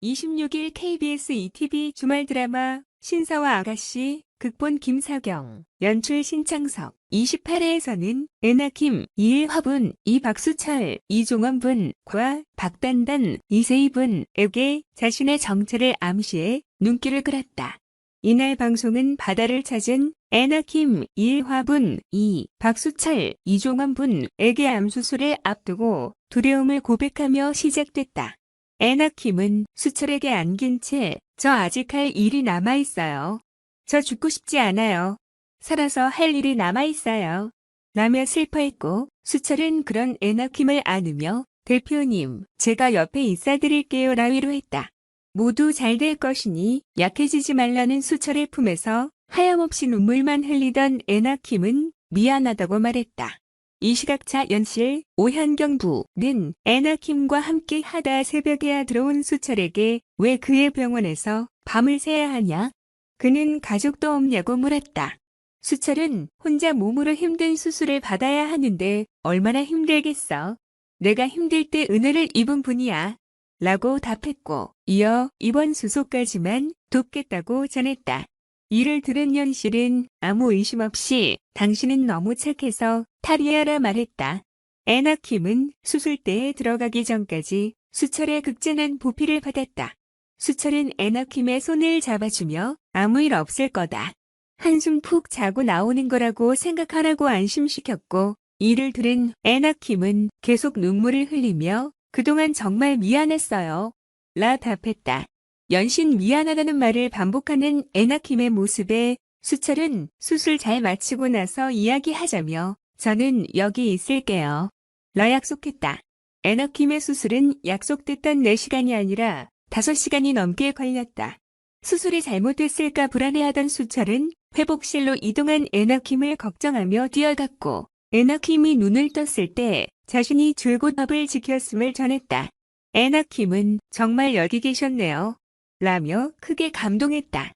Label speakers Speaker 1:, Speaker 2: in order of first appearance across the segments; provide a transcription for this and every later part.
Speaker 1: 26일 KBS ETV 주말 드라마 신사와 아가씨 극본 김사경 연출 신창석 28회에서는 에나킴, 이일화분, 이박수철, 이종원분과 박단단, 이세희분에게 자신의 정체를 암시해 눈길을 끌었다. 이날 방송은 바다를 찾은 에나킴, 이일화분, 박수철, 이종원분에게 암수술을 앞두고 두려움을 고백하며 시작됐다. 에나킴은 수철에게 안긴 채 저 아직 할 일이 남아있어요. 저 죽고 싶지 않아요. 살아서 할 일이 남아있어요. 라며 슬퍼했고 수철은 그런 에나킴을 안으며 대표님, 제가 옆에 있어드릴게요 라 위로했다. 모두 잘 될 것이니 약해지지 말라는 수철의 품에서 하염없이 눈물만 흘리던 에나킴은 미안하다고 말했다. 이 시각차 연실 오현경부는 에나킴과 함께 하다 새벽에야 들어온 수철에게 왜 그의 병원에서 밤을 새야 하냐? 그는 가족도 없냐고 물었다. 수철은 혼자 몸으로 힘든 수술을 받아야 하는데 얼마나 힘들겠어. 내가 힘들 때 은혜를 입은 분이야. 라고 답했고 이어 이번 수속까지만 돕겠다고 전했다. 이를 들은 연실은 아무 의심 없이 당신은 너무 착해서 탈의하라 말했다. 에나킴은 수술대에 들어가기 전까지 수철의 극진한 보필을 받았다. 수철은 에나킴의 손을 잡아주며 아무 일 없을 거다. 한숨 푹 자고 나오는 거라고 생각하라고 안심시켰고 이를 들은 에나킴은 계속 눈물을 흘리며 그동안 정말 미안했어요. 라 답했다. 연신 미안하다는 말을 반복하는 에나킴의 모습에 수철은 수술 잘 마치고 나서 이야기하자며 저는 여기 있을게요. 라 약속했다. 에나킴의 수술은 약속됐던 4시간이 아니라 5시간이 넘게 걸렸다. 수술이 잘못됐을까 불안해하던 수철은 회복실로 이동한 에나킴을 걱정하며 뛰어갔고 에나킴이 눈을 떴을 때 자신이 줄곧 법을 지켰음을 전했다. 에나킴은 정말 여기 계셨네요. 라며 크게 감동했다.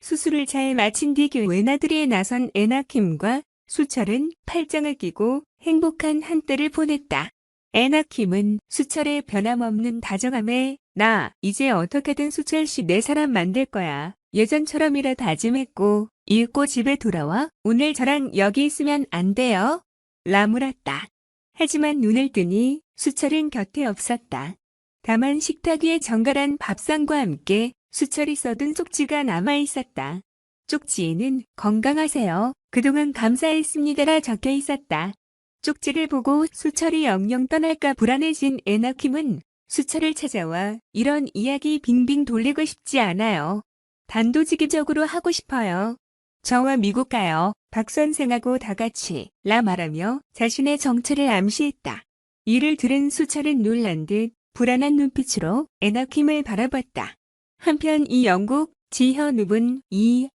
Speaker 1: 수술을 잘 마친 뒤 교회 나들이에 나선 에나킴과 수철은 팔짱을 끼고 행복한 한때를 보냈다. 에나킴은 수철의 변함없는 다정함에 나 이제 어떻게든 수철 씨 내 사람 만들 거야. 예전처럼이라 다짐했고 읽고 집에 돌아와 오늘 저랑 여기 있으면 안 돼요? 라 물었다. 하지만 눈을 뜨니 수철은 곁에 없었다. 다만 식탁 위에 정갈한 밥상과 함께 수철이 써둔 쪽지가 남아있었다. 쪽지에는 건강하세요. 그동안 감사했습니다라 적혀 있었다. 쪽지를 보고 수철이 영영 떠날까 불안해진 에나킴은 수철을 찾아와 이런 이야기 빙빙 돌리고 싶지 않아요. 단도직입적으로 하고 싶어요. 저와 미국 가요. 박 선생하고 다 같이 라 말하며 자신의 정체를 암시했다. 이를 들은 수철은 놀란 듯 불안한 눈빛으로 에나킴을 바라봤다. 한편 이 영국 지현욱은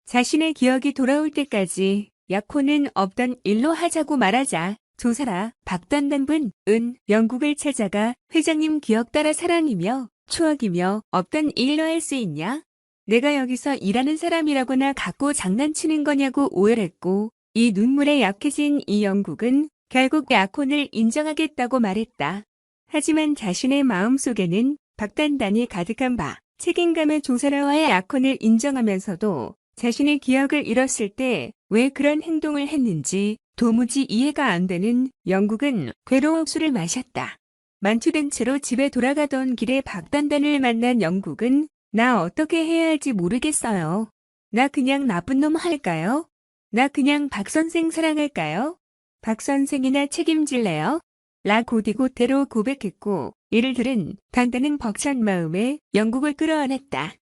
Speaker 1: 자신의 기억이 돌아올 때까지 약혼은 없던 일로 하자고 말하자 조사라 박단단분은 영국을 찾아가 회장님 기억 따라 사랑이며 추억이며 없던 일로 할 수 있냐? 내가 여기서 일하는 사람이라거나 갖고 장난치는 거냐고 오열했고 이 눈물에 약해진 이 영국은 결국 약혼을 인정하겠다고 말했다. 하지만 자신의 마음속에는 박단단이 가득한 바 책임감의 조사라와의 약혼을 인정하면서도 자신의 기억을 잃었을 때 왜 그런 행동을 했는지 도무지 이해가 안 되는 영국은 괴로워 술을 마셨다. 만취된 채로 집에 돌아가던 길에 박단단을 만난 영국은 나 어떻게 해야 할지 모르겠어요. 나 그냥 나쁜 놈 할까요? 나 그냥 박 선생 사랑할까요? 박 선생이나 책임질래요? 라 곧이곧대로 고백했고 이를 들은 단단은 벅찬 마음에 영국을 끌어안았다.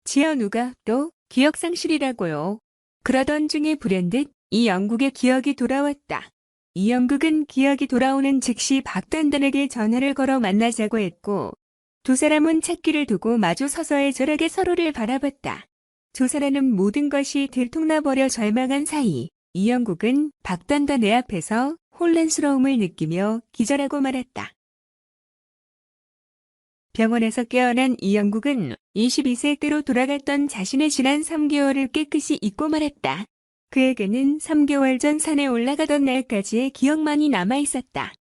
Speaker 1: 지현우가 또 기억상실이라고요. 그러던 중에 불현듯 이 영국의 기억이 돌아왔다. 이 영국은 기억이 돌아오는 즉시 박단단에게 전화를 걸어 만나자고 했고 두 사람은 찾기를 두고 마주 서서해절하게 서로를 바라봤다. 조사라는 모든 것이 들통나버려 절망한 사이 이 영국은 박단단의 앞에서 혼란스러움을 느끼며 기절하고 말았다. 병원에서 깨어난 이 영국은 22세 때로 돌아갔던 자신의 지난 3개월을 깨끗이 잊고 말았다. 그에게는 3개월 전 산에 올라가던 날까지의 기억만이 남아있었다.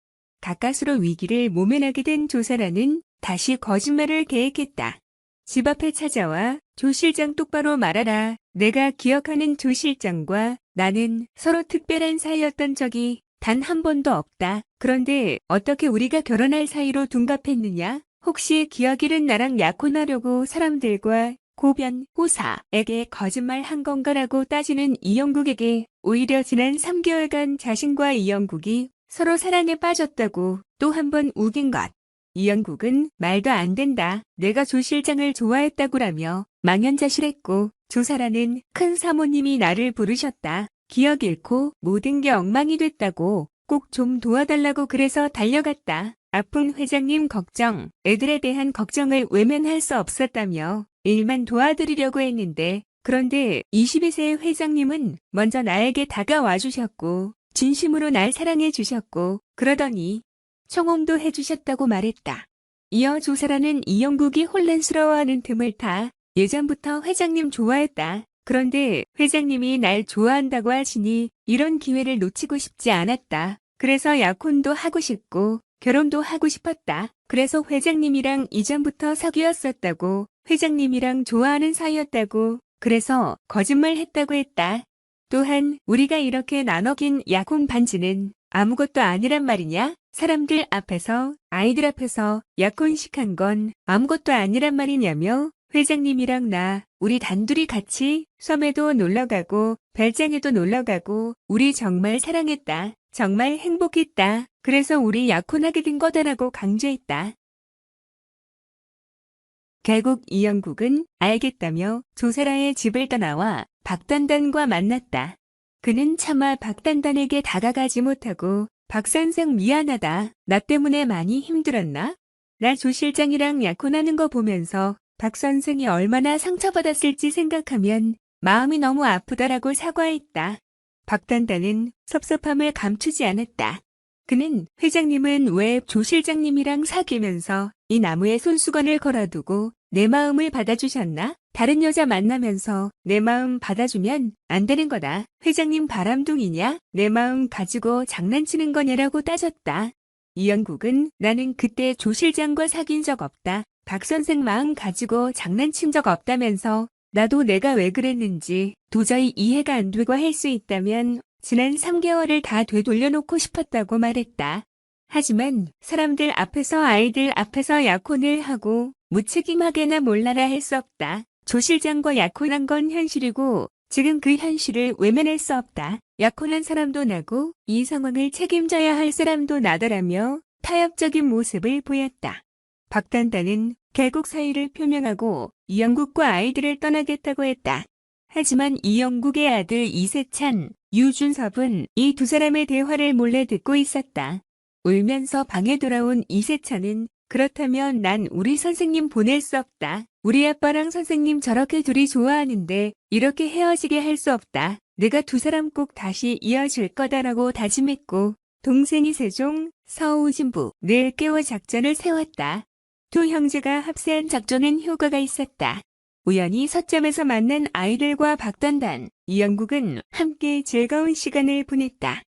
Speaker 1: 가까스로 위기를 모면하게 된 조사라는 다시 거짓말을 계획했다. 집 앞에 찾아와 조 실장 똑바로 말하라. 내가 기억하는 조 실장과 나는 서로 특별한 사이였던 적이 단 한 번도 없다. 그런데 어떻게 우리가 결혼할 사이로 둔갑했느냐? 혹시 기억일은 나랑 약혼하려고 사람들과 고변, 호사에게 거짓말한 건가라고 따지는 이영국에게 오히려 지난 3개월간 자신과 이영국이 서로 사랑에 빠졌다고 또 한 번 우긴 것. 이영국은 말도 안 된다. 내가 조 실장을 좋아했다고라며 망연자실했고 조사라는 큰 사모님이 나를 부르셨다. 기억 잃고 모든 게 엉망이 됐다고 꼭 좀 도와달라고 그래서 달려갔다. 아픈 회장님 걱정, 애들에 대한 걱정을 외면할 수 없었다며 일만 도와드리려고 했는데 그런데 22세 회장님은 먼저 나에게 다가와 주셨고 진심으로 날 사랑해 주셨고 그러더니 청혼도 해주셨다고 말했다. 이어 조사라는 이영국이 혼란스러워하는 틈을 타 예전부터 회장님 좋아했다. 그런데 회장님이 날 좋아한다고 하시니 이런 기회를 놓치고 싶지 않았다. 그래서 약혼도 하고 싶고 결혼도 하고 싶었다. 그래서 회장님이랑 이전부터 사귀었었다고 회장님이랑 좋아하는 사이였다고 그래서 거짓말했다고 했다. 또한 우리가 이렇게 나눠 낀 약혼 반지는 아무것도 아니란 말이냐? 사람들 앞에서 아이들 앞에서 약혼식 한 건 아무것도 아니란 말이냐며 회장님이랑 나 우리 단둘이 같이 섬에도 놀러가고 별장에도 놀러가고 우리 정말 사랑했다. 정말 행복했다. 그래서 우리 약혼하게 된 거다라고 강조했다. 결국 이영국은 알겠다며 조사라의 집을 떠나와 박단단과 만났다. 그는 차마 박단단에게 다가가지 못하고 박 선생 미안하다. 나 때문에 많이 힘들었나? 나 조 실장이랑 약혼하는 거 보면서 박 선생이 얼마나 상처받았을지 생각하면 마음이 너무 아프다라고 사과했다. 박단단은 섭섭함을 감추지 않았다. 그는 회장님은 왜 조 실장님이랑 사귀면서 이 나무에 손수건을 걸어두고 내 마음을 받아주셨나? 다른 여자 만나면서 내 마음 받아주면 안 되는 거다. 회장님 바람둥이냐? 내 마음 가지고 장난치는 거냐라고 따졌다. 이영국은 나는 그때 조 실장과 사귄 적 없다. 박 선생 마음 가지고 장난친 적 없다면서 나도 내가 왜 그랬는지 도저히 이해가 안 되고 할 수 있다면 지난 3개월을 다 되돌려놓고 싶었다고 말했다. 하지만 사람들 앞에서 아이들 앞에서 약혼을 하고 무책임하게나 몰라라 할 수 없다. 조 실장과 약혼한 건 현실이고 지금 그 현실을 외면할 수 없다. 약혼한 사람도 나고 이 상황을 책임져야 할 사람도 나더라며 타협적인 모습을 보였다. 박단단은 결국 사의를 표명하고 이영국과 아이들을 떠나겠다고 했다. 하지만 이영국의 아들 이세찬, 유준섭은 이 두 사람의 대화를 몰래 듣고 있었다. 울면서 방에 돌아온 이세찬은 그렇다면 난 우리 선생님 보낼 수 없다. 우리 아빠랑 선생님 저렇게 둘이 좋아하는데 이렇게 헤어지게 할 수 없다. 내가 두 사람 꼭 다시 이어줄 거다라고 다짐했고 동생이 세종, 서우진부,를 깨워 작전을 세웠다. 두 형제가 합세한 작전은 효과가 있었다. 우연히 서점에서 만난 아이들과 박단단, 이영국은 함께 즐거운 시간을 보냈다.